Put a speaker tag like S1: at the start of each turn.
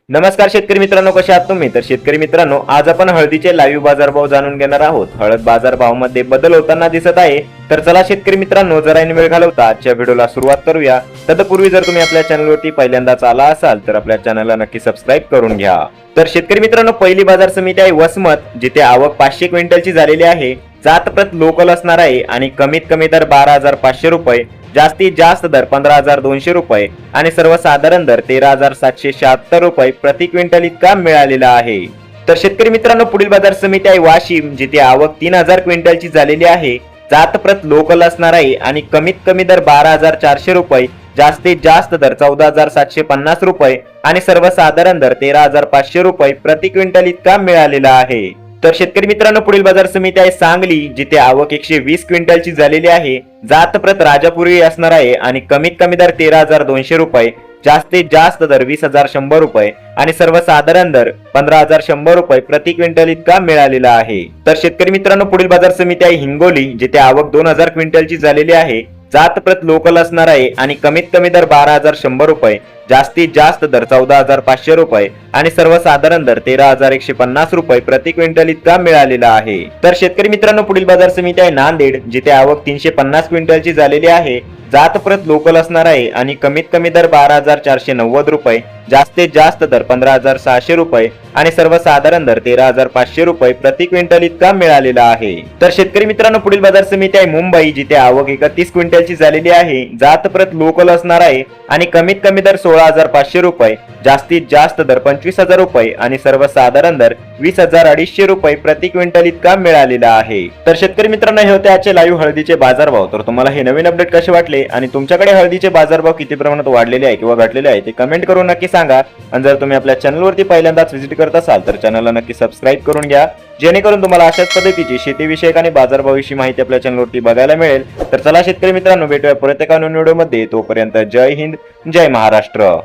S1: नमस्कार शेतकरी मित्रांनो, कसे आहात तुम्ही? तर शेतकरी मित्रांनो, आज आपण हळदीचे लाईव्ह बाजारभाव जाणून घेणार आहोत. हळद बाजारभावामध्ये बदल होताना दिसत आहे. तर चला शेतकरी मित्रांनो, जरा वेळ घालवता आजच्या व्हिडिओला सुरुवात करूया. तत्पूर्वी जर तुम्ही आपल्या चॅनलवरती पहिल्यांदाच आला असाल तर आपल्या चॅनलला नक्की सबस्क्राईब करून घ्या. तर शेतकरी मित्रांनो, पहिली बाजार समिती आहे वसमत, जिथे आवक 500 क्विंटलची झालेली आहे. जातप्रत लोकल असणार आहे आणि कमीत कमी दर 12,500 रुपये, जास्तीत जास्त दर 15,200 रुपये आणि सर्वसाधारण दर 13,776 रुपये प्रति क्विंटल इतका मिळालेला आहे. तर शेतकरी मित्रांनो, पुढील बाजार समिती आहे वाशिम, जिथे आवक 3,000 क्विंटलची झालेली आहे. जातप्रत लोकल असणार आहे आणि कमीत कमी दर 12,400 रुपये, जास्तीत जास्त दर 14,750 रुपये आणि सर्वसाधारण दर 13,500 रुपये प्रति क्विंटल इतका मिळालेला आहे. तर शेतकरी मित्रांनो, पुढील बाजार समिती आहे सांगली, जिथे आवक 120 क्विंटलची झालेली आहे. जातप्रत राजापुरी असणार आहे आणि कमीत कमी दर 13,200 रुपये, जास्तीत जास्त दर 20,100 रुपये आणि सर्वसाधारण दर 15,100 रुपये प्रति क्विंटल इतका मिळालेला आहे. तर शेतकरी मित्रांनो, पुढील बाजार समिती आहे हिंगोली, जिथे आवक 2,000 क्विंटलची झालेली आहे. जातप्रत लोकल असणार आहे आणि कमीत कमी दर 12,100 रुपये, जास्तीत जास्त दर 14,500 रुपये आणि सर्वसाधारण दर 13,150 रुपये प्रति क्विंटल इतका मिळालेला आहे. तर शेतकरी मित्रांनो, पुढील बाजार समिती आहे नांदेड, जिथे आवक 350 क्विंटलची झालेली आहे. जातप्रत लोकल असणार आहे आणि कमीत कमी दर 12,490 रुपये, जास्तीत जास्त दर 15,600 रुपये आणि सर्वसाधारण दर 13,500 रुपये प्रति क्विंटल इतका मिळालेला आहे. तर शेतकरी मित्रांनो, पुढील बाजार समिती आहे मुंबई, जिथे आवक 31 क्विंटलची झालेली आहे. जातप्रत लोकल असणार आहे आणि कमीत कमी दर 16,500 रुपये, जास्तीत जास्त दर 25,000 रुपये आणि सर्वसाधारण दर 20,200 रुपये प्रति क्विंटल इतका मिळालेला आहे. तर शेतकरी मित्रांनो, हे होते आजचे लाईव्ह हळदीचे बाजारभाव. तर तुम्हाला हे नवीन अपडेट कसे वाटले आणि तुमच्याकडे हळदीचे बाजारभाव किती प्रमाणात वाढलेले आहे किंवा घटलेले आहे ते कमेंट करून नक्की सांगा. आणि जर तुम्ही आपल्या चॅनलवरती पहिल्यांदाच व्हिजिट करत असाल तर चॅनलला नक्की सबस्क्राईब करून घ्या, जेणेकरून तुम्हाला अशाच पद्धतीची शेतीविषयक आणि बाजारभावाविषयी माहिती आपल्या चॅनलवरती बघायला मिळेल. तर चला शेतकरी मित्रांनो, भेटूया परत एका नवीन व्हिडिओमध्ये. तोपर्यंत जय हिंद, जय महाराष्ट्र.